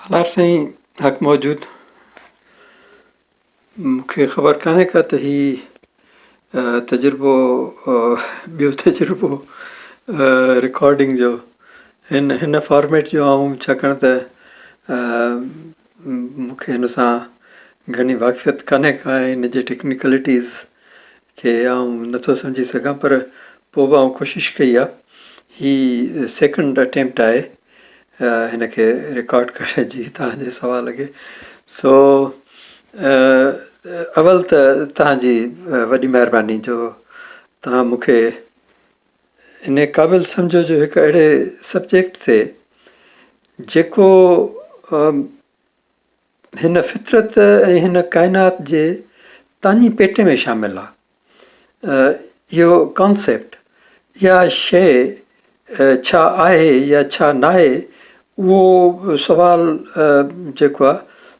हालात साईं हक़ मौजूद मूंखे ख़बर कान्हे का त ही तजुर्बो ॿियो तजुर्बो रिकॉर्डिंग जो हिन फॉर्मेट जो ऐं छाकाणि त मूंखे हिन सां घणी वाक़फ़ियत कान्हे का हिन जे टेक्निकलिटीज़ खे नथो सम्झी सघां, पर पोइ बि कोशिशि कई आहे। ही सेकंड अटैम्प्ट आहे हिनखे रिकॉर्ड करण जी तव्हांजे सुवाल खे। सो अवल त तव्हांजी वॾी महिरबानी जो तव्हां मूंखे इन क़ाबिल सम्झो जो हिकु अहिड़े सब्जेक्ट ते जेको हिन फितरत ऐं हिन काइनात जे तानी पेटे में शामिल आहे। इहो कॉन्सेप्ट या शइ छा आहे या छा न आहे, उहो सुवाल जेको आहे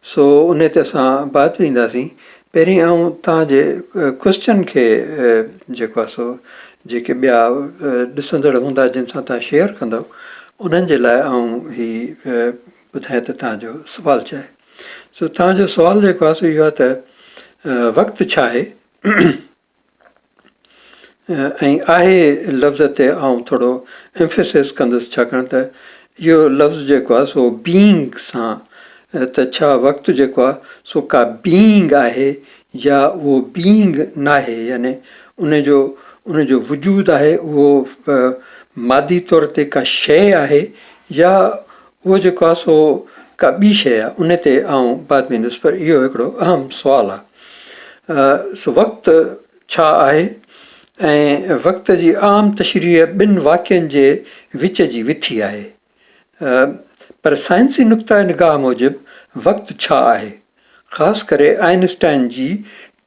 सो उन ते असां बात ईंदासीं। पहिरीं तव्हांजे क्वेश्चन खे जेको आहे सो जेके ॿिया ॾिसंदड़ हूंदा जिन सां तव्हां शेयर कंदव उन्हनि जे लाइ ही ॿुधायां त तव्हांजो सुवाल छा आहे। सो तव्हांजो सुवाल जेको आहे सो इहो आहे त वक़्तु छा आहे। ऐं आहे लफ़्ज़ ते थोरो एम्फेसिस कंदुसि, छाकाणि त इहो लफ़्ज़ जेको आहे सो बीइंग सां त छा वक़्तु जेको आहे सो का बीइंग आहे या उहो बीइंग न आहे, यानी उनजो वजूद आहे उहो मादी तौर ते का शइ आहे या उहो जेको आहे सो का ॿी शइ आहे। उन ते बात में ईंदुसि, पर इहो हिकिड़ो अहम सुवालु आहे। सो वक़्तु छा आहे ऐं वक़्त जी आम तशरीह ॿिनि वाक्यनि जे विच जी विथी आहे। पर साइंसी नुक़्ता निगाह मूजिबि वक़्तु छा आहे, ख़ासि करे आइंस्टाइन जी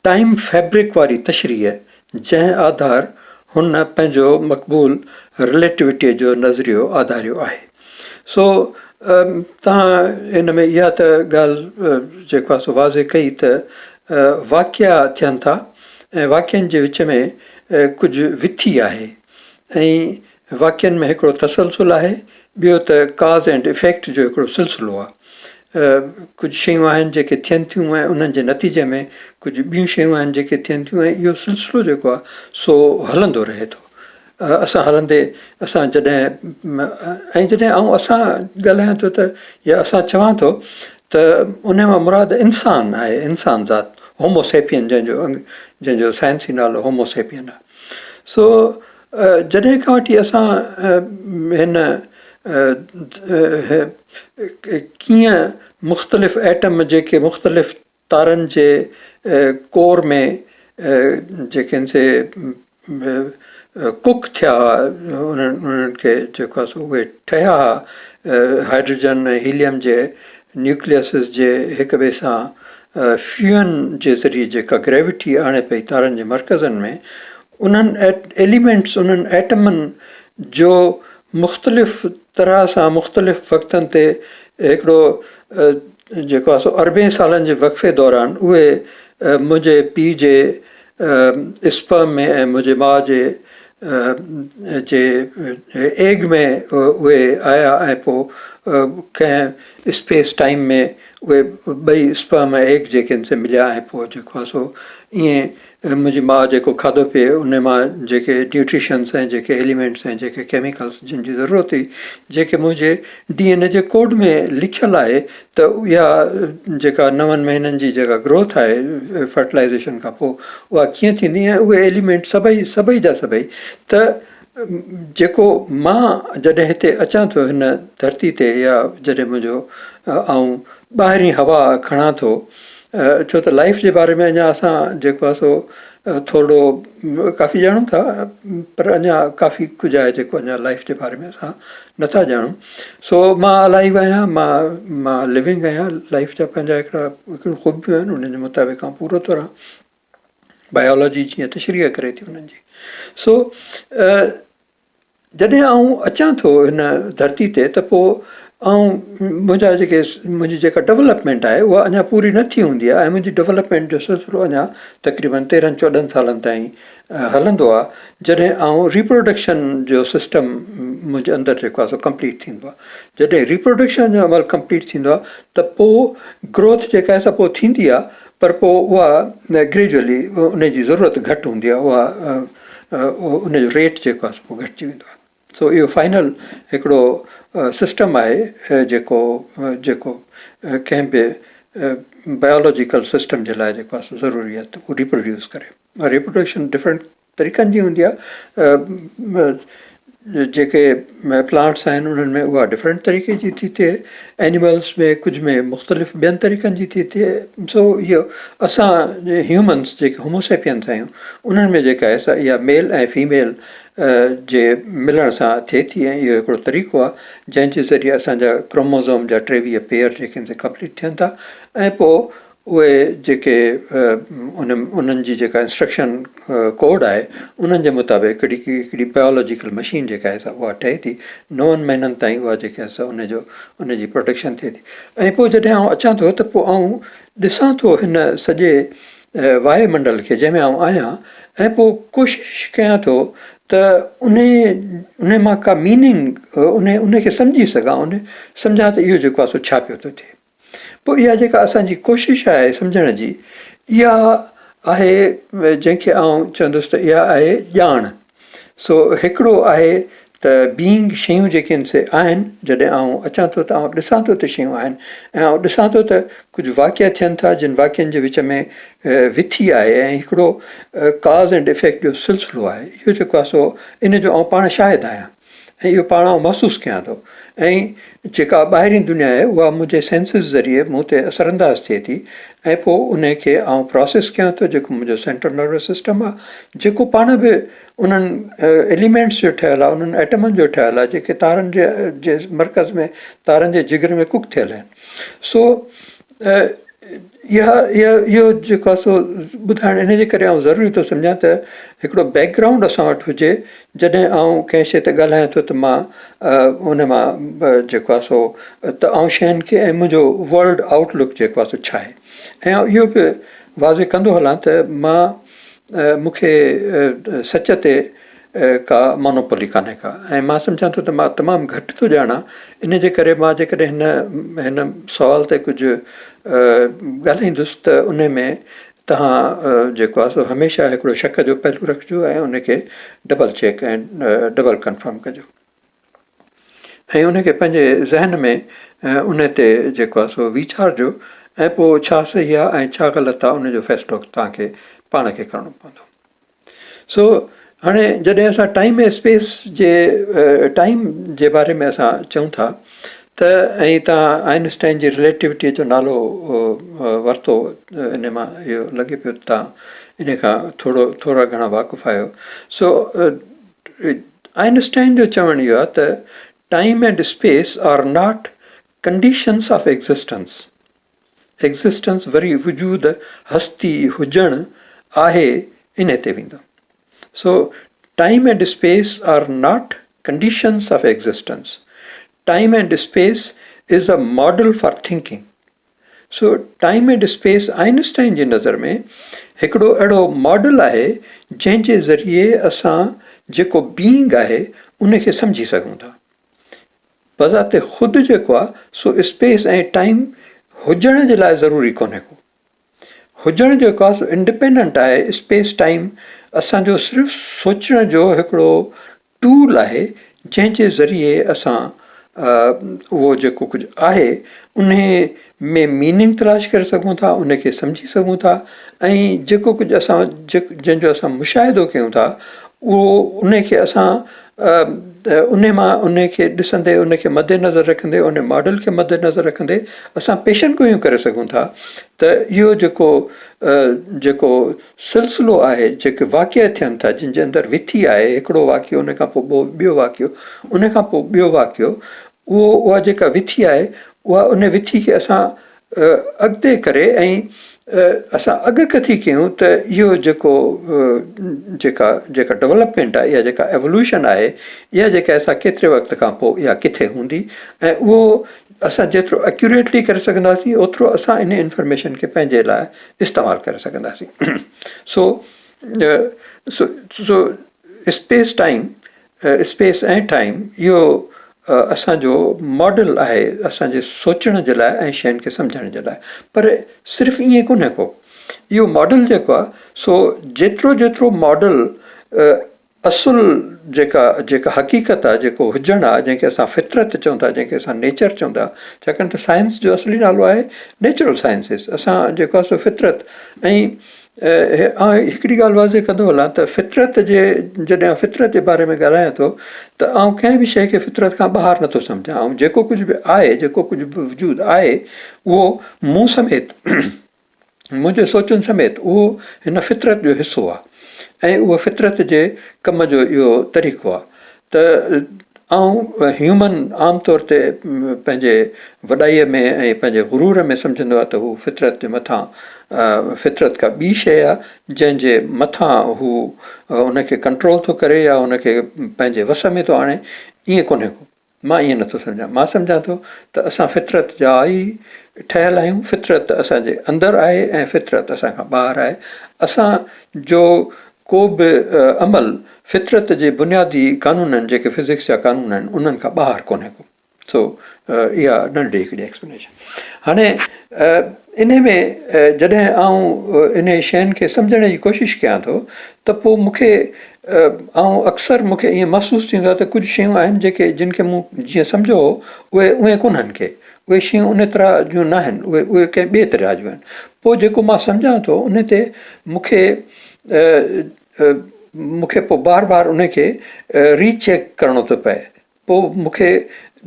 टाइम फैब्रिक वारी तशरीह, जंहिं आधार हुन पंहिंजो मक़बूल रिलेटिविटीअ जो नज़रियो आधारियो आहे। सो तव्हां हिन में इहा त ॻाल्हि जेको आहे सो वाज़े कई त वाक़िया थियनि था ऐं वाक्यनि जे विच में कुझु विथी आहे ऐं वाक्यनि में हिकिड़ो तसलसुल आहे, ॿियो त काज़ एंड इफेक्ट जो हिकिड़ो सिलसिलो आहे। कुझु शयूं आहिनि जेके थियनि थियूं ऐं उन्हनि जे नतीजे में कुझु ॿियूं शयूं आहिनि जेके थियनि थियूं ऐं इहो सिलसिलो जेको आहे सो हलंदो रहे थो। असां हलंदे असां जॾहिं असां ॻाल्हायां थो त या असां चवां थो त उन मां मुराद इंसानु आहे, इंसान ज़ात, होमोसेपियन जंहिंजो साइंसी नालो होमोसेपियन आहे। सो जॾहिं खां वठी असां हिन कीअं मुख़्तलिफ़ एटम जेके मुख़्तलिफ़ तारनि जे कोर में जेके से कुक थिया उन्हनि खे जेको आहे सो उहे ठहिया हुआ हाइड्रोजन ऐं हीलियम जे न्यूक्लियसिस जे हिक ॿिए सां फ्यूअन जे ज़रिए जेका ग्रेविटी आणे पई तारनि जे मर्कज़नि में, उन्हनि एलिमेंट्स उन्हनि एटमनि जो मुख़्तलिफ़ तरह सां मुख़्तलिफ़ वक़्तनि ते हिकिड़ो जेको आहे सो अरबे सालनि जे वक़फ़े दौरान उहे मुंहिंजे पीउ जे स्पर्म में ऐं मुंहिंजे माउ जे एग में उहे आया ऐं पोइ कंहिं स्पेस टाइम में उहे ॿई स्पर्म ऐं एग जेके आहिनि से मिलिया ऐं पोइ जेको आहे सो ईअं मुंहिंजी माउ जेको खाधो पीए उन मां जेके न्यूट्रिशन्स ऐं जेके एलिमेंट्स ऐं जेके केमिकल्स जिन जी ज़रूरत हुई जेके मुंहिंजे DNA जे कोड में लिखियलु आहे, त इहा जेका 9 महीननि जी जेका ग्रोथ आहे फर्टिलाइज़ेशन खां पोइ उहा कीअं थींदी ऐं उहे एलिमेंट सभई जा सभई त जेको मां जॾहिं हिते अचां थो हिन धरती ते या जॾहिं मुंहिंजो ॿाहिरीं हवा खणां थो, छो त लाइफ जे बारे में अञा असां जेको आहे सो थोरो काफ़ी ॼाणूं था, पर अञा काफ़ी कुझु आहे जेको अञा लाइफ जे बारे में असां नथा ॼाणूं। सो मां अलाइव आहियां, मां लिविंग आहियां, लाइफ जा पंहिंजा हिकिड़ियूं ख़ूबियूं आहिनि, उन्हनि जे मुताबिक़ पूरो थो रहां, बायोलॉजी जीअं तशरीह करे थी उन्हनि जी। सो जॾहिं अचां थो हिन धरती ते त पोइ मुंहिंजी जेका डेवलपमेंट आहे उहा अञा पूरी न थी हूंदी आहे ऐं मुंहिंजी डेवलपमेंट जो सिलसिलो अञा तक़रीबन 13-14 सालनि ताईं हलंदो आहे, जॾहिं रिप्रोडक्शन जो सिस्टम मुंहिंजे अंदरि जेको आहे सो कंप्लीट थींदो आहे। जॾहिं रिप्रोडक्शन जो अमल कंप्लीट थींदो आहे त पोइ ग्रोथ जेका आहे सा पोइ थींदी आहे, पर पोइ उहा ग्रेजुअली उनजी ज़रूरत घटि हूंदी आहे, उनजो रेट जेको आहे पोइ घटिजी वेंदो आहे। सो इहो फाइनल हिकिड़ो सिस्टम आहे जेको जेको कंहिं बि बायोलॉजिकल सिस्टम जे लाइ जेको आहे ज़रूरी आहे त उहो रिप्रोड्यूस करे। रिप्रोडक्शन डिफरेंट तरीक़नि जी हूंदी आहे। जेके प्लांट्स आहिनि उन्हनि में उहा डिफरेंट तरीक़े जी थी थिए, एनिमल्स में कुझु में मुख़्तलिफ़ ॿियनि तरीक़नि जी थी थिए। सो इहो असां ह्यूमन्स जेके होमोसेपियंस आहियूं उन्हनि में जेका आहे सा इहा मेल ऐं फीमेल जे मिलण सां थिए थी, ऐं इहो हिकिड़ो तरीक़ो आहे जंहिंजे ज़रिए असांजा क्रोमोज़ोम जा 23 पेयर जेके आहिनि कंप्लीट थियनि था, ऐं पोइ उहे जेके उन्हनि जी जेका इंस्ट्रक्शन कोड आहे उन्हनि जे मुताबिक़ हिकिड़ी बायोलॉजिकल मशीन जेका आहे सा उहा ठहे थी। 9 महीननि ताईं उहा जेका आहे सा उनजी प्रोटेक्शन थिए थी। ऐं पोइ जॾहिं आउं अचां थो त पोइ आउं ॾिसां थो हिन सॼे वायुमंडल खे जंहिंमें आउं आहियां, ऐं पोइ कोशिशि कयां थो त उन मां का मीनिंग उनखे सम्झी सघां, सम्झां त इहो जेको आहे सो छा पियो थो थिए। पोइ इहा जेका असांजी कोशिशि आहे सम्झण जी, इहा आहे जंहिंखे आउं चवंदुसि त इहा आहे ॼाण। सो हिकिड़ो आहे त बीइंग शयूं जेके आहिनि से आहिनि, जॾहिं आउं अचां थो त आउं ॾिसां थो त शयूं आहिनि, ऐं आउं ॾिसां थो त कुझु वाक़िया थियनि था जिन वाक़ियनि जे विच में विथी आहे, ऐं हिकिड़ो काज़ एंड इफेक्ट जो सिलसिलो आहे। इहो जेको आहे सो इन जो आउं पाण शाहिदु आहियां, ऐं इहो पाण आउं महसूसु कयां थो। ऐं जेका ॿाहिरीं दुनिया आहे उहा मुंहिंजे सेंसिस ज़रिए मूं ते असरअंदाज़ थिए थी, ऐं पोइ उनखे आउं प्रोसेस कयां थो, जेको मुंहिंजो सेंट्रल नर्वस सिस्टम आहे, जेको पाण बि उन्हनि एलिमेंट्स जो ठहियलु आहे, उन्हनि एटमनि जो ठहियलु आहे जेके तारनि जे मर्कज़ में, तारनि जे जिगर में कुक थियल आहिनि। सो इहो जेको आहे सो ॿुधाइणु इन जे करे आउं ज़रूरी थो सम्झां त हिकिड़ो बैकग्राउंड असां वटि हुजे। जॾहिं आउं कंहिं शइ ते ॻाल्हायां थो त मां उन मां जेको आहे सो त आउं शयुनि खे ऐं मुंहिंजो वर्ल्ड आउटलुक जेको आहे सो छा आहे, ऐं इहो बि वाज़े कंदो हलां त मूंखे सच ते का मोनोपोली कान्हे का, ऐं मां सम्झां थो त मां तमामु घटि थो ॼाणा। इन जे करे मां जेकॾहिं हिन सुवाल ते कुझु ॻाल्हाईंदुसि त उन में तव्हां जेको आहे सो हमेशह हिकिड़ो शक जो पहलू रखिजो, ऐं उनखे डबल चेक ऐं डबल कंफर्म कजो, ऐं उनखे पंहिंजे ज़हन में उन ते जेको आहे सो वीचारजो, ऐं पोइ छा सही आहे ऐं छा ग़लति आहे उनजो फ़ैसिलो तव्हांखे पाण खे करिणो पवंदो। सो हाणे जॾहिं असां टाइम ऐं स्पेस टाइम जे बारे में असां चऊं था त, ऐं तव्हां आइंस्टाइन जी रिलेटिविटीअ जो नालो वरितो, इन मां इहो लॻे पियो त तव्हां इन खां थोरा घणा वाक़ुफ़ु आहियो। सो आइंस्टाइन जो चवणु इहो आहे त time and space are not conditions of existence वरी वजूद हस्ती हुजणु आहे इन ते वेंदो। So time and space are not conditions of existence, time and space is a model for thinking. So time and space Einstein जी नज़र में हिकिड़ो अहिड़ो मॉडल आहे जंहिंजे ज़रिए असां जेको बीइंग आहे उनखे सम्झी सघूं था। बज़ाते ख़ुदि जेको आहे सो स्पेस ऐं टाइम हुजण जे लाइ ज़रूरी कोन्हे को, हुजणु जेको आहे सो इंडिपेंडेंट आहे। स्पेस टाइम असांजो सिर्फ़ु सोचण जो हिकिड़ो टूल आहे जंहिंजे ज़रिए असां उहो जेको कुझु आहे उन में मीनिंग तलाश करे सघूं था, उनखे सम्झी सघूं था, ऐं जेको कुझु असां जंहिंजो असां मुशाहिदो कयूं था उहो उनखे असां उन मां उनखे ॾिसंदे, उनखे मद्देनज़र रखंदे, उन मॉडल खे मद्देनज़र रखंदे असां पेशन गोइयूं करे सघूं था त इहो जेको सिलसिलो आहे, जेके वाक़िया थियनि था जिन जे अंदरि विथी आहे, हिकिड़ो वाक़ियो उन खां पोइ ॿियो वाक़ियो, उन खां पोइ ॿियो वाक़ियो, उहा जेका विथी आहे उहा उन विथी खे असां अॻिते करे ऐं असां अॻकथी कयूं त इहो जेका डेवलपमेंट आहे, इहा जेका एवोल्यूशन आहे, इहा जेका असां केतिरे वक़्त खां पोइ इहा किथे हूंदी, ऐं उहो असां जेतिरो एक्यूरेटली करे सघंदासीं ओतिरो असां इन इंफॉर्मेशन खे पंहिंजे लाइ इस्तेमालु करे सघंदासीं। सो स्पेस टाइम स्पेस ऐं टाइम इहो असांजो मॉडल आहे असांजे सोचण जे लाइ ऐं शयुनि खे सम्झण जे लाइ। पर सिर्फ़ु ईअं कोन्हे को, इहो मॉडल जेको आहे सो जेतिरो जेतिरो मॉडल असुल जेका जेका हक़ीक़त आहे, जेको हुजणु आहे, जंहिंखे असां फितरत चऊं था, जंहिंखे असां नेचर चऊं था, छाकाणि त साइंस जो असली नालो आहे नेचुरल साइंसिस। असां जेको आहे सो फितरत ऐं हिकिड़ी ॻाल्हि वाज़े कंदो हलां त फितरत जे जॾहिं फितरत जे बारे में ॻाल्हायां थो त आउं कंहिं बि शइ खे फितरत खां ॿाहिरि नथो सम्झां। ऐं जेको कुझु बि आहे, जेको कुझु बि वजूदु आहे, उहो मूं समेत मुंहिंजे सोचुनि समेत उहो हिन फितरत जो हिसो आहे ऐं उहो फितरत जे कम जो इहो तरीक़ो आहे। त ह्यूमन आमतौर ते पंहिंजे वॾाईअ में ऐं पंहिंजे गुरूर में सम्झंदो आहे त हू फितरत जे मथां फितरत का ॿी शइ आहे जंहिंजे मथां हू उनखे कंट्रोल थो करे या उनखे पंहिंजे वस में थो आणे। ईअं कोन्हे को, मां ईअं नथो सम्झां। मां सम्झां थो त असां फितरत जा ई ठहियल आहियूं, फितरत असांजे अंदरि आहे ऐं फितरत असांखां ॿाहिरि आहे। असांजो को बि अमल फितरत जे बुनियादी कानूननि, जेके फिज़िक्स जा कानून आहिनि, उन्हनि खां ॿाहिरि कोन्हे को। सो इहा नंढी हिकिड़ी एक्सप्लेनेशन। हाणे इन में जॾहिं आउं इन शयुनि खे सम्झण जी कोशिशि कयां थो त पोइ मूंखे अक्सर मूंखे ईअं महसूसु थींदो आहे त कुझु शयूं आहिनि जेके जिन खे मूं जीअं सम्झो हो उहे कोन्हनि के, उहे शयूं उन तरह जूं न आहिनि, उहे कंहिं ॿिए तरह जूं आहिनि। पोइ जेको मां सम्झां थो उन ते मूंखे मूंखे पोइ बार बार उनखे रीचेक करिणो थो पए। पोइ मूंखे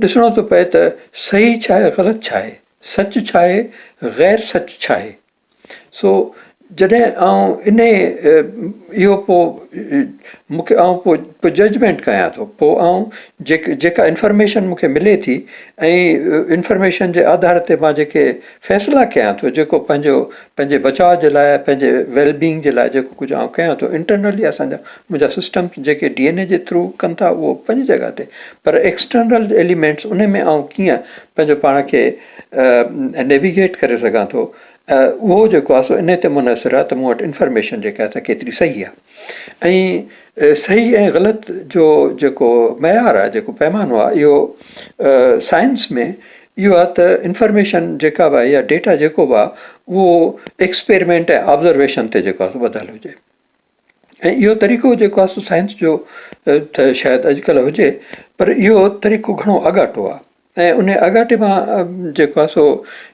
ॾिसणो थो पए त सही छा आहे, ग़लति छा आहे, सच छा आहे, ग़ैर सच छा आहे। सो जॾहिं आउं इहो पोइ मूंखे पोइ जजमेंट कयां थो, पोइ आउं जेका इंफॉर्मेशन मूंखे मिले थी ऐं इंफॉर्मेशन जे आधार ते मां जेके फ़ैसिला कयां थो, जेको पंहिंजे बचाव जे लाइ, पंहिंजे वेलबींग जे लाइ जेको कुझु आउं कयां थो, इंटरनली मुंहिंजा सिस्टम जेके DNA जे थ्रू कनि था उहो पंहिंजी जॻह ते, पर एक्सटर्नल एलिमेंट्स उन में आउं कीअं पंहिंजो पाण खे नेविगेट करे सघां थो, उहो जेको आहे सो इन ते मुनसिर आहे त मूं वटि इंफॉर्मेशन जेका आहे त केतिरी सही आहे। ऐं सही ऐं ग़लति जो जेको मयार आहे, जेको पैमानो आहे, इहो साइंस में इहो आहे त इंफॉर्मेशन जेका बि आहे या डेटा जेको बि आहे उहो एक्सपेरिमेंट ऐं ऑब्ज़र्वेशन ते जेको आहे सो ॿधलु हुजे। ऐं इहो तरीक़ो जेको आहे सो साइंस जो त शायदि अॼुकल्ह हुजे, पर इहो तरीक़ो घणो अॻाटो आहे। ऐं उन अॻाटे मां जेको आहे सो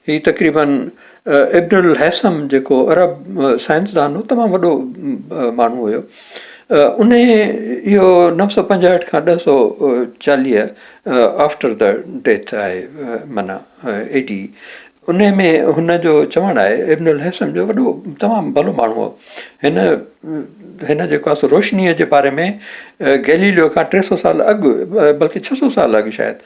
हीउ तक़रीबन इब्नुल हैसम जेको अरब साइंसदान हो, तमामु वॾो माण्हू हुयो, उन इहो 965 खां 1040 आफ्टर द डेथ आहे, माना AD, उन में हुनजो चवणु आहे, इब्नुल हैसम जो वॾो तमामु भलो माण्हू हो। हिन जेको आहे सो रोशनीअ जे बारे में गैलीलियो खां 300 साल अॻु, बल्कि 600 साल अॻु शायदि,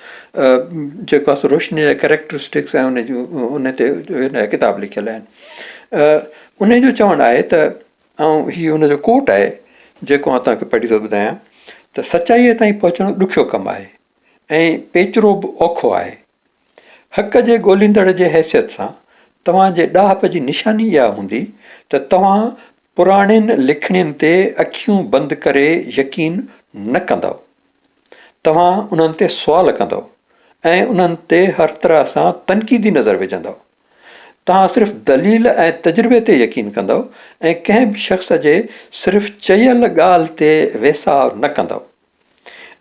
जेको आहे सो रोशनीअ जा कैरेक्टरिस्टिक्स ऐं उन ते हिन किताब लिखियल आहिनि। उन जो चवणु आहे त हीउ हुनजो कोट आहे जेको मां तव्हांखे पढ़ी थो ॿुधायां त सचाईअ ताईं पहुचणु ॾुखियो कमु आहे ऐं पेचरो बि औखो आहे। हक़ जे ॻोल्हींदड़ जे हैसियत सां तव्हांजे ॾाहप जी निशानी इहा हूंदी त तव्हां पुराणियुनि लिखणियुनि ते अखियूं बंदि करे यकीन न कंदव, तव्हां उन्हनि ते सुवाल कंदव ऐं उन्हनि ते हर तरह सां तनक़ीदी नज़र विझंदव। तव्हां सिर्फ़ु दलील ऐं तजुर्बे ते यकीन कंदव ऐं कंहिं बि शख़्स जे सिर्फ़ु चयल ॻाल्हि ते वेसाह न कंदव।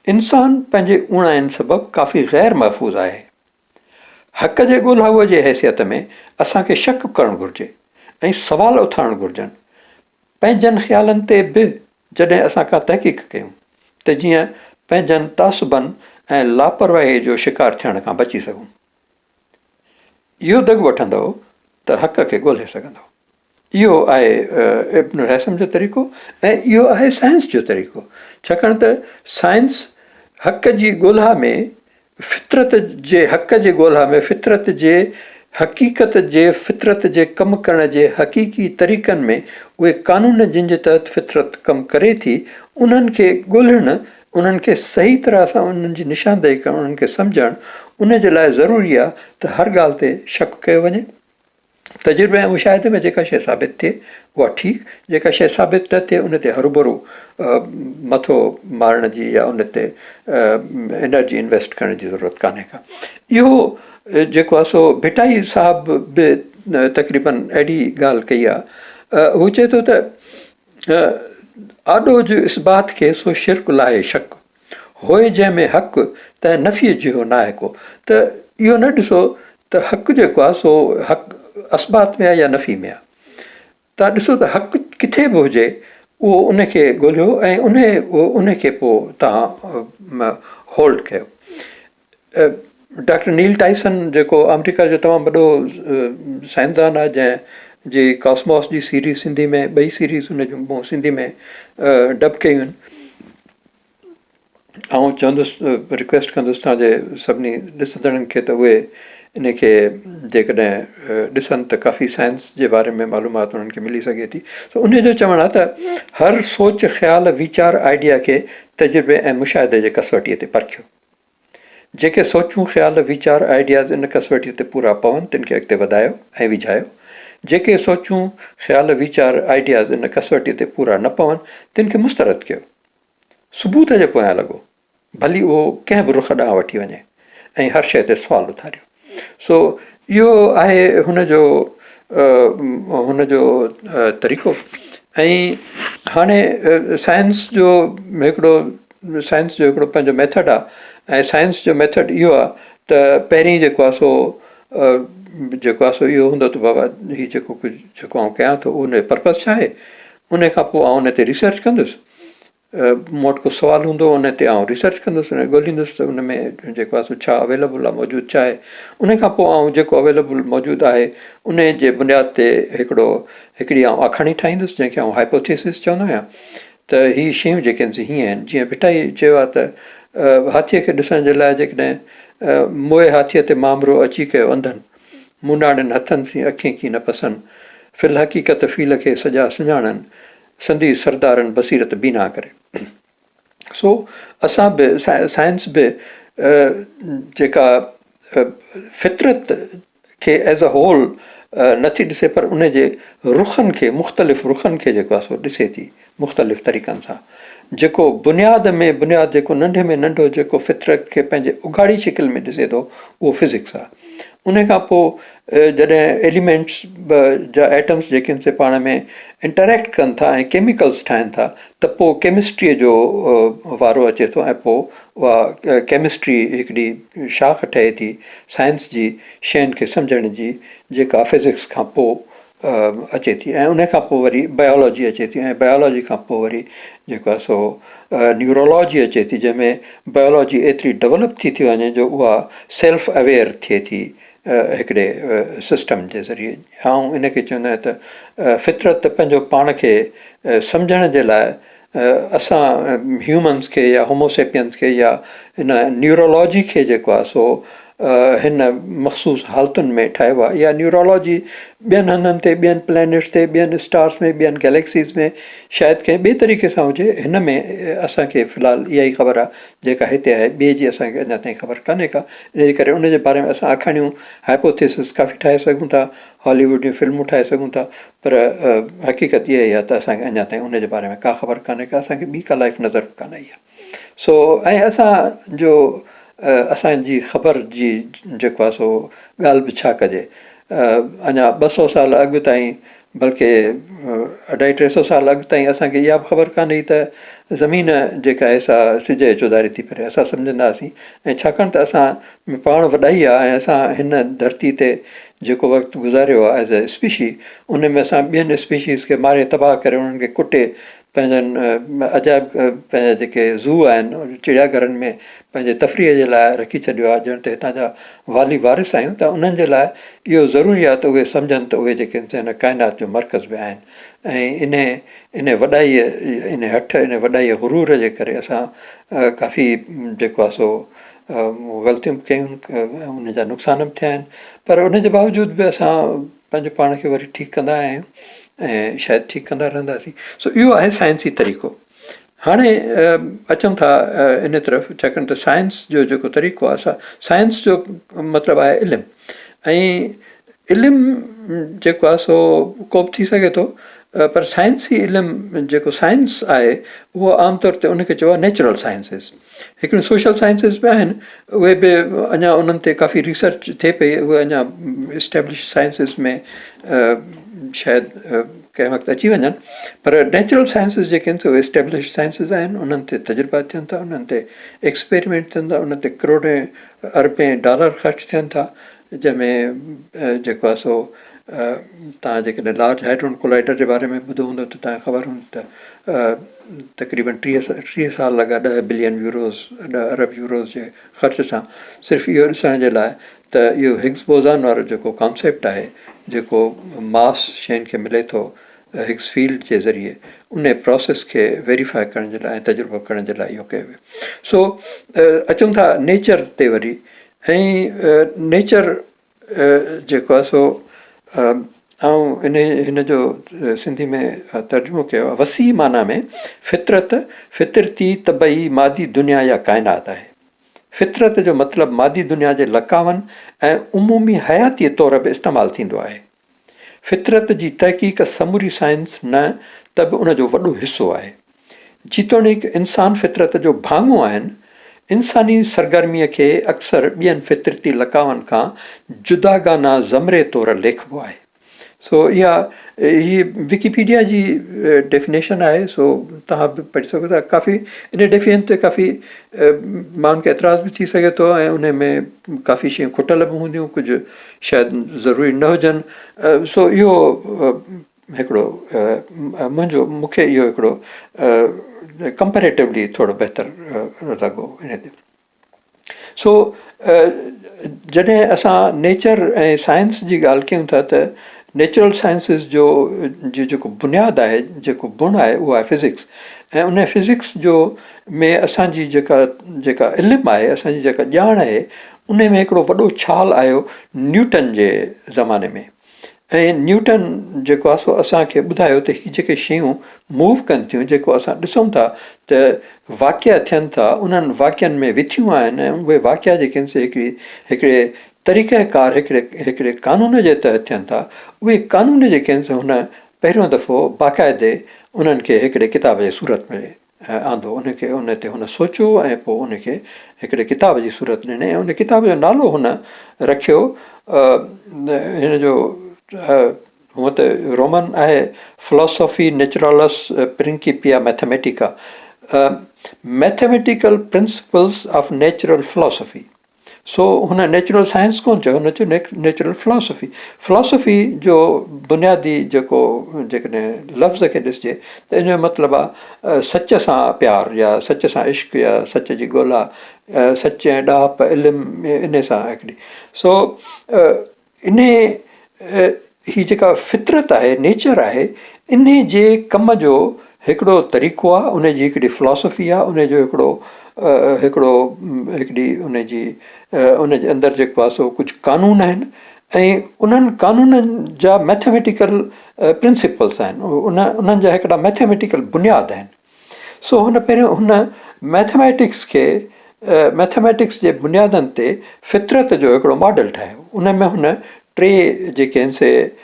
इंसानु पंहिंजे उणाइनि सबबु काफ़ी ग़ैर महफ़ूज़ आहे। हक़ जे ॻोल्हाऊअ जे हैसियत में असांखे शक करणु घुरिजे ऐं सुवाल उथारणु घुरिजनि, पंहिंजनि ख़्यालनि ते बि जॾहिं असां का तहक़ीक़ कयूं त जीअं पंहिंजनि तासुबनि ऐं लापरवाहीअ जो शिकार थियण खां बची सघूं। इहो दॻ वठंदव त हक़ खे ॻोल्हे सघंदव। इहो आहे इब्न हैसम जो तरीक़ो ऐं इहो आहे साइंस जो तरीक़ो, छाकाणि त साइंस हक़ जी ॻोल्हा में फितरत जे हक़ जे ॻोल्हा में फितरत जे हक़ीक़त जे फितरत जे कमु करण जे हक़ीक़ी तरीक़नि में उहे कानून जिन जे तहत फितरत कमु करे थी, उन्हनि खे ॻोल्हणु, उन्हनि खे सही तरह सां उन्हनि जी निशानदेही करणु, उन्हनि खे सम्झणु, उन जे लाइ ज़रूरी आहे त हर ॻाल्हि ते शक कयो वञे तजुर्बे ऐं मुशाहिदे में जेका शइ साबित थिए उहा ठीकु, जेका शइ साबित न थिए उन ते हरूभरू मथो मारण जी या उन ते एनर्जी इन्वेस्ट करण जी ज़रूरत कान्हे का। इहो जेको आहे सो भिटाई साहब बि तक़रीबन अहिड़ी ॻाल्हि कई आहे। हू चए थो त आॾो जो इस बात खे सो शिरक लाहे शक होए जंहिंमें हक़ु त नफ़ीअ जो नाहे को। त इहो न ॾिसो त हक़ु जेको आहे सो हक़ु असबात में आहे या नफ़ी में आहे। तव्हां ॾिसो त हक़ु किथे बि हुजे उहो उनखे ॻोल्हियो ऐं उनखे पोइ तव्हां होल्ड कयो। डॉक्टर नील टाइसन जेको अमेरिका जो तमामु वॾो साइंसदान आहे जंहिंजी कॉस्मॉस जी सीरीज़ सिंधी में, ॿई सीरीज़ हुन जूं मूं सिंधी में डब कयूं आहिनि। ऐं चवंदुसि रिक्वेस्ट कंदुसि तव्हांजे सभिनी ॾिसंदड़नि खे त उहे इनखे जेकॾहिं ॾिसनि त काफ़ी साइंस जे बारे में मालूमात उन्हनि खे मिली सघे थी। त उनजो चवणु आहे त हर सोच ख़्याल वीचार आइडिया खे तजुर्बे ऐं मुशाहिदे जे कसवटीअ ते परखियो। जेके सोचूं ख़्याल वीचार आइडियाज़ इन कसवटीअ ते पूरा पवनि तिन खे अॻिते वधायो ऐं विझायो। जेके सोचूं ख़्याल वीचार आइडियाज़ इन कसवटीअ ते पूरा न पवनि तिन खे मुस्तरद कयो, सबूत जे पोयां लॻो, भली उहो कंहिं बि रुख ॾांहुं वठी वञे, ऐं हर शइ ते सुवालु उथारियो। सो इहो आहे हुनजो तरीक़ो। ऐं हाणे साइंस जो हिकिड़ो पंहिंजो मेथड आहे। ऐं साइंस जो मेथड इहो आहे त पहिरीं जेको आहे सो इहो हूंदो त बाबा हीउ जेको आउं कयां थो उन जो पर्पज़ छा आहे। उन खां पोइ आउं उन ते रिसर्च कंदुसि। मूं वटि को सुवालु हूंदो उन ते आउं रिसर्च कंदुसि, ॻोल्हींदुसि त उन में जेको आहे सो छा अवेलेबल आहे, मौजूदु छा आहे। उन खां पोइ आउं जेको अवेलेबल मौजूदु आहे उन जे बुनियाद ते हिकिड़ी आउं आखाणी ठाहींदुसि जंहिंखे आउं हाइपोथेसिस चवंदो आहियां। त हीअ शयूं जेके आहिनि हीअं आहिनि। जीअं भिटाई चयो आहे त हाथीअ खे ॾिसण जे लाइ जेकॾहिं मोए हाथीअ ते मामरो अची कयो अंधनि, मुनाड़ियुनि हथनि सी अखियूं की न पसंदि, फिल हक़ीक़त फील खे सॼा सुञाणनि, संधी सरदारनि बसीरत बीना करे। सो असां बि साइंस बि जेका फितरत खे एज़ अ होल नथी ॾिसे, पर उन जे रुखनि खे, मुख़्तलिफ़ रुखनि खे जेको आहे सो ॾिसे थी मुख़्तलिफ़ तरीक़नि सां। जेको बुनियादु जेको नंढे में नंढो जेको फितरत खे पंहिंजे उघाड़ी शिकिल में ॾिसे थो उहो फिज़िक्स आहे। उन खां पोइ जॾहिं एलिमेंट्स जा एटम्स जेके आहिनि से पाण में इंटरेक्ट कनि था ऐं केमिकल्स ठाहिनि था, त पोइ केमिस्ट्रीअ जो वारो अचे थो। ऐं पोइ उहा केमिस्ट्री हिकिड़ी शाख ठहे थी साइंस जी शयुनि खे सम्झण जी, जेका फिज़िक्स खां पोइ अचे थी। ऐं उन खां पोइ वरी बायोलॉजी अचे थी, ऐं बायोलॉजी खां पोइ वरी जेको आहे सो न्यूरोलॉजी अचे थी, जंहिंमें बायोलॉजी एतिरी डेवलप थी वञे जो उहा सेल्फ अवेयर थिए थी हिकिड़े सिस्टम जे ज़रिए। ऐं इनखे चवंदा आहिनि त फितरत पंहिंजो पाण खे सम्झण जे लाइ असां ह्यूमन्स खे या होमोसेपियंस खे या हिन न्यूरोलॉजी खे जेको आहे सो हिन मख़सूस हालतुनि में ठाहियो आहे। या न्यूरोलॉजी ॿियनि हंधनि ते, ॿियनि प्लैनेट्स ते, ॿियनि स्टार्स में, ॿियनि गैलेक्सीज़ में शायदि कंहिं ॿिए तरीक़े सां हुजे। हिन में असांखे फ़िलहालु इहा ई ख़बर आहे जेका हिते आहे, ॿिए जी असांखे अञा ताईं ख़बर कान्हे का। इनजे करे उन जे बारे में असां आखाणियूं हाइपोथेसिस काफ़ी ठाहे सघूं था, हॉलीवुड जूं फिल्मूं ठाहे सघूं था, पर हक़ीक़त इहा ई आहे त असांखे अञा ताईं उन जे बारे में का ख़बर कान्हे का, असांखे ॿी का लाइफ नज़र कान आई आहे। सो ऐं असांजी ख़बर जी जेको आहे सो ॻाल्हि बि छा कजे। अञा 200 साल अॻु ताईं, बल्कि 250-300 साल अॻु ताईं असांखे इहा बि ख़बर कान हुई त ज़मीन जेका आहे सा सिज जे चौधारी थी फिरे। असां सम्झंदा हुआसीं, ऐं छाकाणि त असां पाण वॾाई आहे ऐं असां हिन धरती ते जेको वक़्तु गुज़ारियो आहे एज़ अ स्पीशी, उन में असां ॿियनि स्पीशीज़ खे मारे तबाह करे उन्हनि खे कुटे पंहिंजनि अजायब पंहिंजा जेके ज़ू आहिनि चिड़ियाघरनि में पंहिंजे तफ़रीह जे लाइ रखी छॾियो आहे। ॼण त हितां जा वाली वारिस आहियूं, त उन्हनि जे लाइ इहो ज़रूरी आहे त उहे सम्झनि त उहे जेके हिन काइनात जो मर्कज़ बि आहिनि। ऐं इन वॾाईअ, इन हठ, इन वॾाईअ गुरूर जे करे असां काफ़ी जेको आहे सो ग़लतियूं कयूं, उन जा नुक़सान बि थिया आहिनि। पर उन जे बावजूदि बि असां पंहिंजो पाण खे वरी ठीकु कंदा आहियूं ऐं शायदि ठीकु कंदा रहंदासीं। सो इहो आहे साइंसी तरीक़ो। हाणे अचूं था इन तरफ़, छाकाणि त साइंस जो जेको तरीक़ो आहे, साइंस जो मतिलबु आहे इल्मु। ऐं इल्मु जेको आहे सो को बि थी सघे थो, पर साइंसी इल्मु जेको साइंस आहे उहो आमतौर ते उनखे चइबो आहे नेचुरल साइंसिस। हिकिड़ियूं सोशल साइंसिस बि आहिनि, उहे बि अञा उन्हनि ते काफ़ी रिसर्च थिए पई, उहे अञा इस्टेब्लिश साइंसिस में शायदि कंहिं वक़्तु अची वञनि, पर नेचुरल साइंसिस जेके आहिनि उहे इस्टेब्लिश साइंसिस आहिनि। उन्हनि ते तजुर्बा थियनि था, उन्हनि ते एक्सपेरिमेंट थियनि था, उन्हनि ते करोड़े अरबे डॉलर ख़र्चु थियनि था, जंहिंमें जेको आहे सो तव्हां जेकॾहिं लार्ज हैड्रोन कोलाइडर जे बारे में ॿुधो हूंदो त तव्हांखे ख़बर हूंदी त तक़रीबन 30 साल लॻा 10 बिलियन यूरोज़ 10 अरब यूरोज़ जे ख़र्च सां सिर्फ़ु इहो ॾिसण जे लाइ त इहो हिग्स बोज़ान वारो जेको कॉन्सेप्ट आहे, जेको मास शयुनि खे मिले थो हिग्स फील्ड जे ज़रिए, उन प्रोसेस खे वेरीफाई करण जे लाइ ऐं तजुर्बो करण जे लाइ इहो कयो वियो। सो अचूं था नेचर ते वरी, ऐं नेचर जेको आहे सो ऐं हिन जो सिंधी में तर्जुमो कयो आहे, वसी माना में फितरत, फितरती तबई मादी दुनिया या काइनात आहे। फितरत जो मतिलबु मादी दुनिया जे लकावनि ऐं उमूमी हयातीअ तौर बि इस्तेमालु थींदो आहे। फितरत जी तहक़ीक़ समूरी साइंस न त बि उनजो वॾो हिसो आहे। जेतोणीकि इंसान फितरत जो भाङो आहिनि, इंसानी सरगर्मीअ खे अक्सर ॿियनि फितरती लकावनि खां जुदागाना ज़मरे तौरु लेखिबो आहे। सो ही विकीपीडिया जी डेफिनेशन आहे, सो तव्हां बि पढ़ी सघो था। काफ़ी इन डेफिनेशन ते काफ़ी माण्हुनि खे एतिराज़ बि थी सघे थो, ऐं उन में काफ़ी शयूं खुटल बि हूंदियूं, कुझु शायदि ज़रूरी न हुजनि। सो इहो हिकिड़ो मूंखे इहो हिकिड़ो कंपेरेटिवली थोरो बहितरु लॻो इन ते। सो जॾहिं असां नेचर ऐं साइंस जी ॻाल्हि कयूं था त नेचुरल साइंसिस जो जेको बुनियादु आहे, जेको गुण आहे, उहो आहे फिज़िक्स। ऐं उन फिज़िक्स जो में असांजी जेका इल्मु आहे, असांजी जेका ॼाण आहे, उन में हिकिड़ो वॾो छाल आयो न्यूटन जे ज़माने में। ऐं न्यूटन जेको आहे सो असांखे ॿुधायो त हीअ जेके शयूं मूव कनि थियूं, जेको असां ॾिसूं था त वाक़िया थियनि था, उन्हनि वाक़ियनि में विथियूं आहिनि, ऐं उहे वाक़िया जेके आहिनि से हिकिड़े तरीक़ेकार हिकिड़े क़ानून जे तहत थियनि था। उहे क़ानून जेके आहिनि से हुन पहिरियों दफ़ो बाक़ाइदे उन्हनि खे हिकिड़े किताब जे सूरत में आंदो, उनखे उन ते हुन सोचियो ऐं पोइ उनखे हिकिड़े किताब जी सूरत ॾिनई, ऐं उन किताब जो नालो हुन रखियो हिन जो हूअं त रोमन आहे, Philosophiae Naturalis Principia Mathematica, mathematical principles of natural philosophy. So हुन नेचुरल साइंस कोन चयो, हुन चयो नेचुरल फिलोसॉफी। फिलोसॉफी जो बुनियादी जेकॾहिं लफ़्ज़ खे ॾिसिजे त इन जो मतिलबु आहे सच सां प्यारु, या सच सां इश्क़, या सच जी ॻोल्हा, सच ऐं ॾाप इल्मु, इन सां हिकिड़ी। सो इन ही जेका फितरत आहे, नेचर आहे, इन जे कम जो हिकिड़ो तरीक़ो आहे, उन जी हिकिड़ी फिलोसॉफी आहे, उन जो हिकिड़ी उन जे अंदरि जेको आहे सो कुझु कानून आहिनि, ऐं उन्हनि कानूननि जा मैथमेटिकल प्रिंसिपल्स आहिनि, उन्हनि जा हिकिड़ा मैथमेटिकल बुनियाद आहिनि। सो हुन पहिरियों हुन मैथमेटिक्स जे बुनियादनि ते फितरत जो हिकिड़ो मॉडल ठाहियो। उन में हुन 3 जेके आहिनि से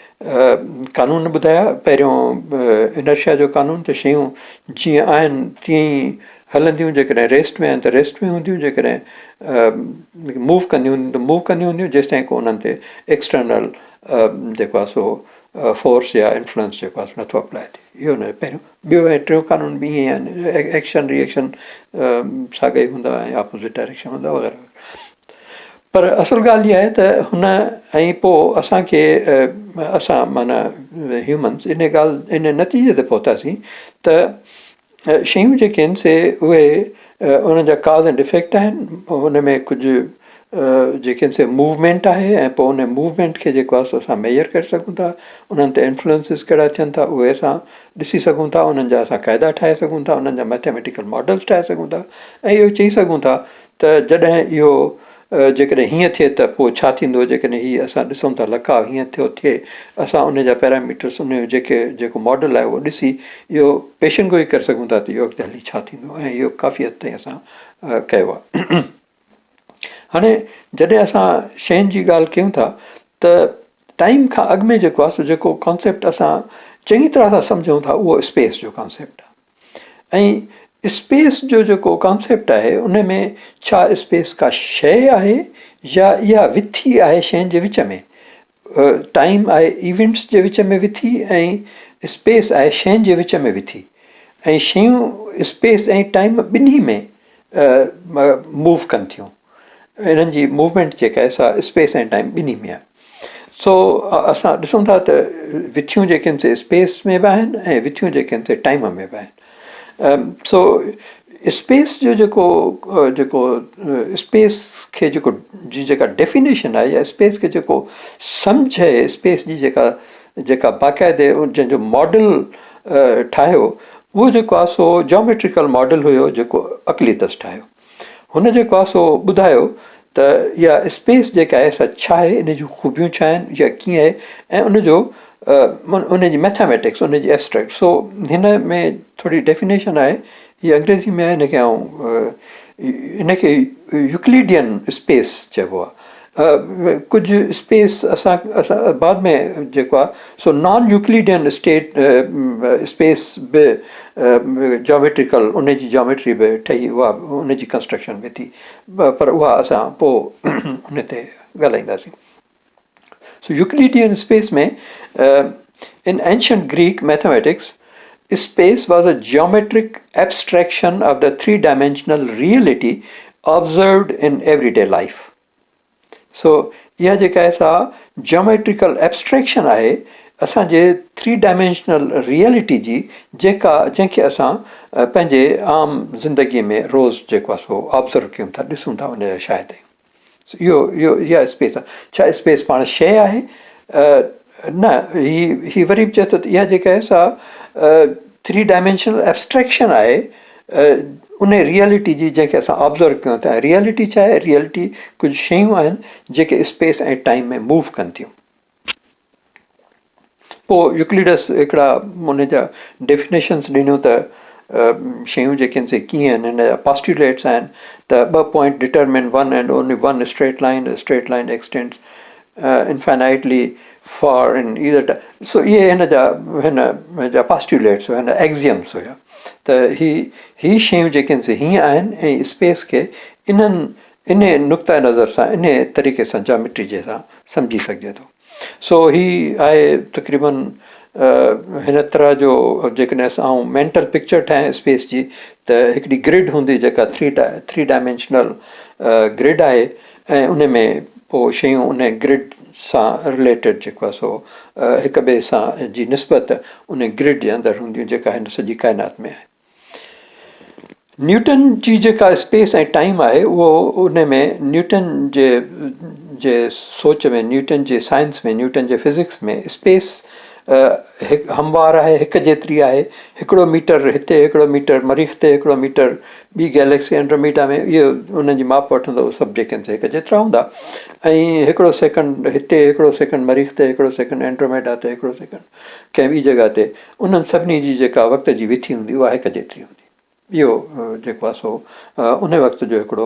कानून ॿुधाया। पहिरियों इनर्शिया जो कानून, त शयूं जीअं आहिनि तीअं ई हलंदियूं, जेकॾहिं रेस्ट में आहिनि त रेस्ट में हूंदियूं, जेकॾहिं मूव कंदियूं हूंदियूं त मूव कंदियूं हूंदियूं, जेसिताईं को उन्हनि ते एक्सटर्नल जेको आहे सो फोर्स या इन्फ्लुएंस जेको आहे नथो अप्लाई थिए। इहो न पहिरियों। ॿियो ऐं टियों कानून बि ईअं आहिनि, एक्शन रिएक्शन साॻा ई हूंदा ऐं अपोज़िट डायरेक्शन हूंदा वग़ैरह। पर असुलु ॻाल्हि इहा आहे त हुन ऐं पोइ असां माना ह्यूमन्स इन नतीजे ते पहुतासीं त शयूं जेके आहिनि से उहे उन्हनि जा काज़ एंड इफेक्ट आहिनि। हुन में कुझु जेके आहिनि से मूवमेंट आहे, ऐं पोइ उन मूवमेंट खे जेको आहे सो असां मेजर करे सघूं था। उन्हनि ते इन्फ्लुएंसिस कहिड़ा थियनि था उहे असां ॾिसी सघूं था, उन्हनि जा असां क़ाइदा ठाहे सघूं था, उन्हनि जा मैथमेटिकल मॉडल्स ठाहे सघूं था, ऐं इहो चई सघूं था त जॾहिं इहो जेकॾहिं हीअं थिए त पोइ छा थींदो, जेकॾहिं हीअ असां ॾिसूं था लकाउ हीअं थिए, असां उन जा पैरामीटर्स, उन जो जेको मॉडल आहे उहो ॾिसी इहो पेशन गोई करे सघूं था त इहो अॻिते हली छा थींदो, ऐं इहो काफ़ी हद ताईं असां कयो आहे। हाणे जॾहिं असां शयुनि जी ॻाल्हि कयूं था त टाइम खां अॻु में जेको आहे सो जेको कॉन्सेप्ट असां चङी तरह सां सम्झूं था उहो स्पेस जो कॉन्सेप्ट आहे। ऐं स्पेस जो जेको कॉन्सेप्ट आहे उन में छा स्पेस का शइ आहे या इहा विथी आहे शयुनि जे विच में। टाइम आहे इवेंट्स जे विच में विथी ऐं स्पेस आहे शयुनि जे विच में विथी। ऐं शयूं स्पेस ऐं टाइम ॿिन्ही में मूव कनि थियूं। इन्हनि जी मूवमेंट जेका आहे सा स्पेस ऐं टाइम ॿिन्ही में आहे। सो असां ॾिसूं था त विथियूं जेके आहिनि से स्पेस में बि आहिनि ऐं विथियूं जेके आहिनि से टाइम में बि आहिनि। सो स्पेस जो जेको स्पेस खे जी जेका डेफिनेशन आहे या स्पेस खे जेको सम्झ आहे स्पेस जी जेका बाक़ाइदे जंहिंजो मॉडल ठाहियो उहो जेको आहे सो जोमेट्रिकल मॉडल हुयो जेको अक्लीतस ठाहियो। हुन जेको आहे सो ॿुधायो त इहा स्पेस जेका आहे सा छा आहे, इन जूं ख़ूबियूं छा आहिनि या कीअं आहे, ऐं उनजी मैथमेटिक्स उनजी एब्स्ट्रैक्ट। सो हिन में थोरी डेफिनेशन आहे, हीअ अंग्रेज़ी में आहे, इनखे यूक्लिडियन स्पेस चइबो आहे। कुझु स्पेस असां बाद में जेको आहे सो नॉन यूक्लिडियन स्पेस बि जोमेट्रिकल उनजी जोमेट्री बि ठही उहा उनजी कंस्ट्रक्शन बि थी, पर उहा असां पोइ उन ते ॻाल्हाईंदासीं। सो यूक्लिडियन स्पेस में in ancient Greek mathematics space was a geometric abstraction of the three-dimensional reality observed in everyday life. So, इहा जेका आहे सा geometrical abstraction आहे असांजे थ्री डायमेंशनल रियलिटी जी जंहिंखे असां पंहिंजे आम ज़िंदगीअ में रोज़ जेको आहे सो ऑब्ज़र्व कयूं था, ॾिसूं था उन जा शायदि। इहा स्पेस आहे। छा स्पेस पाण शइ आहे? न, ही वरी बि चए थो त इहा जेका आहे सा थ्री डायमेंशनल एब्स्ट्रैक्शन आहे उन रियलिटी जी जंहिंखे असां ऑब्ज़र्व कयूं था। रियलिटी छा आहे? रियलिटी कुझु शयूं आहिनि जेके स्पेस ऐं टाइम में मूव कनि थियूं। पोइ यूक्लिडस हिकिड़ा उन जा डेफिनेशन्स ॾिनियूं त शयूं जेके आहिनि से कीअं आहिनि। हिन जा पॉस्ट्यूलेट्स आहिनि त 2 point determine one and only one straight line extends infinitely for in either. So इहे हिन जा पॉस्ट्यूलेट्स हुआ, हिन एक्ज़ियम्स हुया त ही शयूं जेके आहिनि से हीअं आहिनि ऐं स्पेस खे इन नुक़्ता नज़र सां इन तरीक़े सां जामेट्री जे सां सम्झी सघिजे थो। सो ही आहे तक़रीबन हिन तरह जो जेकॾहिं असां मेंटल पिक्चर ठाहियूं स्पेस जी त हिकिड़ी ग्रिड हूंदी जेका थ्री डायमेंशनल ग्रिड आहे ऐं उन में पोइ शयूं उन ग्रिड सां रिलेटेड जेको आहे सो हिक ॿिए सां जी निस्बत उन ग्रिड जे अंदरि हूंदियूं जेका हिन सॼी काइनात में आहे। न्यूटन जी जेका स्पेस ऐं टाइम आहे उहो उन में न्यूटन जे सोच में, न्यूटन जे साइंस में, न्यूटन जे फिज़िक्स में स्पेस हमवार आहे, हिकु जेतिरी आहे। हिकिड़ो मीटर हिते, हिकिड़ो मीटर मरीख़ ते, हिकिड़ो मीटर ॿी गैलेक्सी एंड्रोमीडा में, इहो उन्हनि जी माप वठंदो सभु जेके आहिनि हिकु जेतिरा हूंदा। ऐं हिकिड़ो सेकंड हिते, हिकिड़ो सेकंड मरीख़ ते, हिकिड़ो सेकंड एंड्रोमेडा ते, हिकिड़ो सेकंड कंहिं ॿी जॻह ते, उन्हनि सभिनी जी जेका वक़्त जी विथी हूंदी उहा हिकु जेतिरी हूंदी। इहो जेको आहे सो उन वक़्त जो हिकिड़ो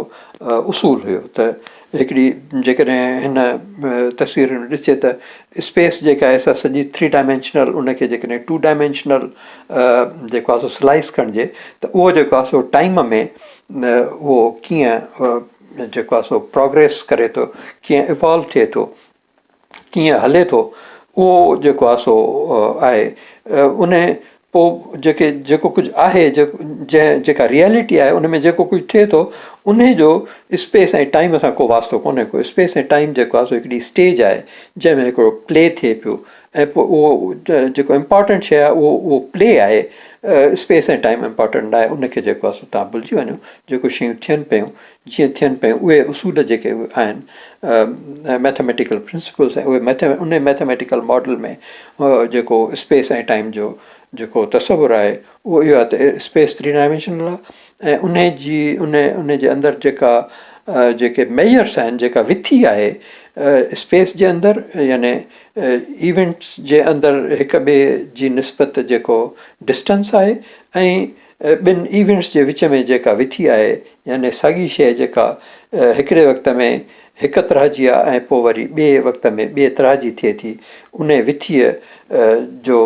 उसूल हुयो त हिकिड़ी जेकॾहिं हिन तस्वीर में ॾिसे त स्पेस जेका आहे सा सॼी थ्री डायमेंशनल उनखे जेकॾहिं टू डायमेंशनल जेको आहे सो स्लाइस करिजे त उहो जेको आहे सो टाइम में उहो कीअं जेको आहे सो प्रोग्रेस करे थो, कीअं इवॉल्व थिए थो, कीअं हले थो, उहो जेको आहे सो आहे उन पोइ जेको कुझु आहे जेका रियलिटी आहे उन में जेको कुझु थिए थो उन जो स्पेस ऐं टाइम सां को वास्तो कोन्हे को। स्पेस ऐं टाइम जेको आहे सो हिकिड़ी स्टेज आहे जंहिंमें हिकिड़ो प्ले थिए पियो ऐं पोइ उहो जेको इम्पॉर्टेंट शइ आहे उहो प्ले आहे। स्पेस ऐं टाइम इम्पॉर्टेंट न आहे। उनखे जेको आहे सो तव्हां भुलिजी वञो। जेको शयूं थियनि पियूं जीअं थियनि पियूं उहे उसूल जेके आहिनि मैथमेटिकल प्रिंसिपल्स ऐं उहे उन मैथमेटिकल मॉडल में जेको स्पेस ऐं टाइम जो जेको तस्वुरु आहे उहो इहो आहे त स्पेस थ्री डायमेंशनल आहे ऐं उन जे अंदरि जेके मेजर्स आहिनि, जेका विथी आहे स्पेस जे अंदरि याने इवेंट्स जे अंदरि हिक ॿिए जी निस्बत जेको डिस्टेंस आहे ऐं ॿिनि इवेंट्स जे विच में जेका विथी आहे यानी साॻी शइ जेका हिकिड़े वक़्त में हिकु तरह जी आहे ऐं पोइ वरी ॿिए वक़्त में ॿिए तरह जी थिए थी उन विथीअ जो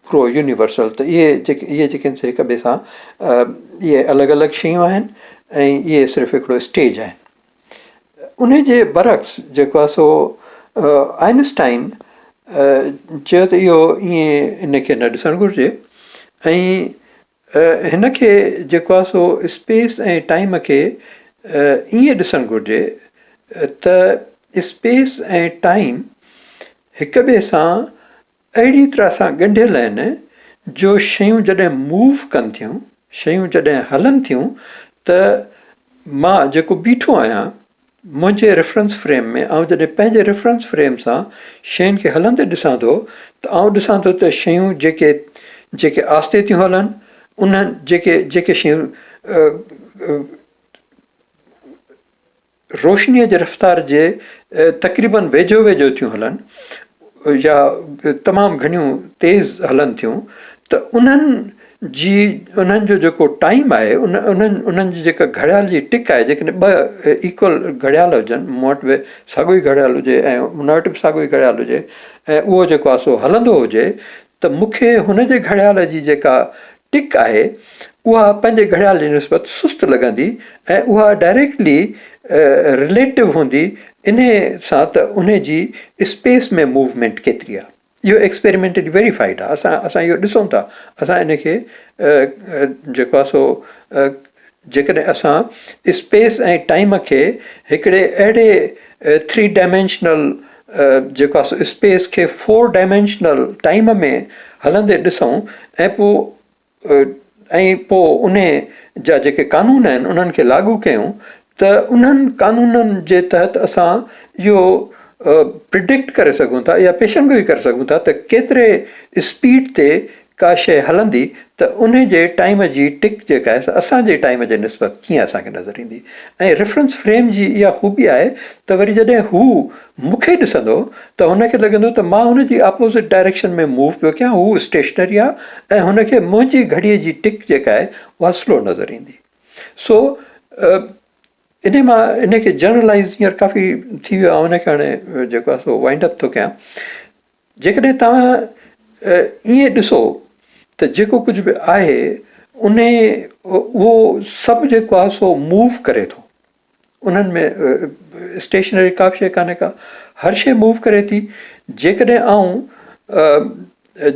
पूरो यूनिवर्सल त इहे जेके आहिनि से हिक ॿिए सां इहे अलॻि अलॻि शयूं आहिनि ऐं इहे सिर्फ़ु हिकिड़ो स्टेज आहिनि। उन जे बरक्स जेको आहे सो आइंस्टाइन चयो त इहो ईअं इनखे न ॾिसणु घुरिजे ऐं हिन खे जेको आहे सो स्पेस ऐं टाइम खे ईअं ॾिसणु घुरिजे त स्पेस ऐं टाइम हिक ॿिए सां अहिड़ी तरह सां ॻंढियल आहिनि जो शयूं जॾहिं मूव कनि थियूं शयूं जॾहिं हलनि थियूं त मां जेको बीठो आहियां मुंहिंजे रेफरेंस फ्रेम में जॾहिं पंहिंजे रेफरेंस फ्रेम सां शयुनि खे हलंदे ॾिसां थो त ॾिसां थो त शयूं जेके आस्ते थियूं हलनि उन्हनि जेके शयूं रोशनीअ जे रफ़्तार जे तक़रीबन वेझो वेझो थियूं हलनि या तमामु घणियूं तेज़ हलनि थियूं त उन्हनि जो जेको टाइम आहे उन्हनि जी जेका घड़ियाल जी टिक आहे जेकॾहिं ॿ इक्वल घड़ियाल हुजनि मूं वटि बि साॻियो ई घड़ियाल हुजे ऐं हुन वटि बि साॻियो ई घड़ियाल हुजे ऐं उहो जेको आहे सो हलंदो हुजे त मूंखे हुन जे घड़ियाल जी जेका टिक आहे उहा पंहिंजे घड़ियाल जी निस्बत सुस्तु लॻंदी ऐं उहा डायरेक्टली रिलेटिव हूंदी इन सां त उन जी स्पेस में मूवमेंट केतिरी आहे। इहो एक्सपेरिमेंटली वेरीफाइड आहे। असां इहो ॾिसूं था। असां इनखे जेको आहे सो जेकॾहिं असां स्पेस ऐं टाइम खे हिकिड़े अहिड़े 3 डायमेंशनल जेको आहे सो स्पेस खे 4 डायमेंशनल टाइम में हलंदे ॾिसूं ऐं पोइ उन जा जेके कानून आहिनि उन्हनि खे लागू कयूं त उन्हनि कानूननि जे तहत असां इहो प्रिडिक्ट करे सघूं था या पेशनगोई करे सघूं था त केतिरे स्पीड ते का शइ हलंदी त उन जे टाइम जी टिक जेका आहे असांजे टाइम जे निस्बत कीअं असांखे नज़र ईंदी। ऐं रेफरेंस फ्रेम जी इहा ख़ूबी आहे त वरी जॾहिं हू मूंखे ॾिसंदो त हुनखे लॻंदो त मां हुनजी अपोज़िट डायरेक्शन में मूव पियो कयां, हू स्टेशनरी आहे ऐं हुनखे मुंहिंजी घड़ीअ जी टिक जेका आहे उहा स्लो नज़र ईंदी। सो इनखे जनरलाइज़ हींअर काफ़ी थी वियो आहे। हुनखे हाणे जेको आहे सो वाइंड अप थो कयां। जेकॾहिं तव्हां ईअं ॾिसो त जेको कुझु बि आहे उहो सभु जेको आहे सो मूव करे थो। उन्हनि में स्टेशनरी का बि शइ कान्हे का, हर शइ मूव करे थी। जेकॾहिं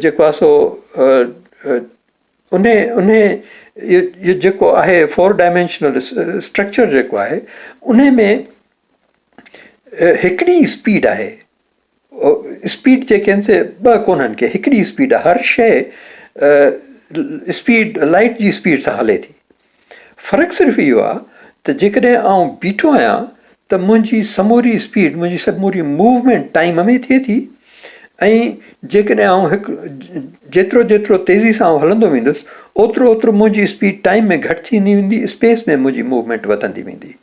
जेको आहे सो उन इहो जेको आहे 4 डायमेंशनल स्ट्रक्चर जेको आहे उन में हिकिड़ी स्पीड आहे। स्पीड जेके आहिनि से ॿ कोन्हनि के, हिकिड़ी स्पीड आहे। हर शइ स्पीड लाइट जी स्पीड सां हले थी। फ़र्क़ु सिर्फ़ु इहो आहे त जेकॾहिं बीठो आहियां त मुंहिंजी समूरी स्पीड, मुंहिंजी समूरी मूवमेंट टाइम में थिए थी ऐं जेकॾहिं जेतिरो तेज़ी सां हलंदो वेंदुसि ओतिरो मुंहिंजी स्पीड टाइम में घटि थींदी वेंदी, स्पेस में मुंहिंजी मूवमेंट वधंदी वेंदी।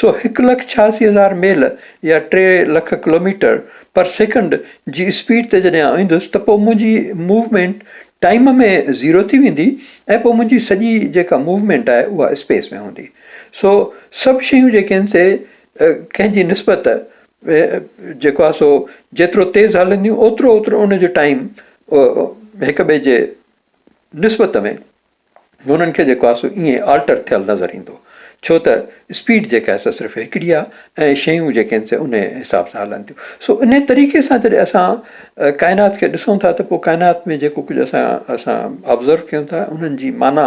सो 1,86,000 मील या 3 लख किलोमीटर पर सेकंड जी स्पीड ते जॾहिं ईंदुसि त पोइ मुंहिंजी मूवमेंट टाइम में 0 थी वेंदी ऐं पोइ मुंहिंजी सॼी जेका मूवमेंट आहे उहा स्पेस में हूंदी। सो सभु शयूं जेके आहिनि से कंहिंजी निस्बत जेको आहे सो जेतिरो तेज़ हलंदियूं ओतिरो उनजो टाइम हिक ॿिए जे निस्बत में हुननि खे जेको आहे सो ईअं आल्टर थियल नज़र ईंदो। छो त स्पीड जेका आहे सिर्फ़ु हिकिड़ी आहे ऐं शयूं जेके आहिनि से उन हिसाब सां हलनि थियूं। सो इन तरीक़े सां जॾहिं असां काइनात खे ॾिसूं था त पोइ काइनात में जेको कुझु असां ऑब्ज़र्व कयूं था उन्हनि जी माना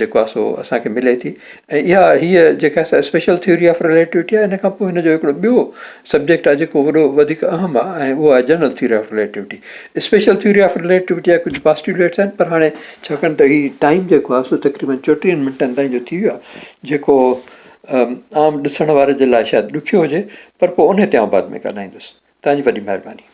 जेको आहे सो असांखे मिले थी। ऐं हीअ जेका असां स्पेशल थ्योरी ऑफ रिलेटिविटी आहे। इन खां पोइ हिन जो हिकिड़ो ॿियो सब्जेक्ट आहे जेको वॾो वधीक अहम आहे ऐं उहो आहे general theory of relativity. Special theory of relativity जा कुझु पॉस्टुलेट्स आहिनि, पर हाणे छाकाणि त हीउ टाइम जेको आहे सो तक़रीबन 34 मिंटनि ताईं जो थी वियो आहे, जेको आम ॾिसण वारे जे लाइ शायदि ॾुखियो हुजे, पर पोइ उन ते बाद में ॻाल्हाईंदुसि। तव्हांजी वॾी महिरबानी।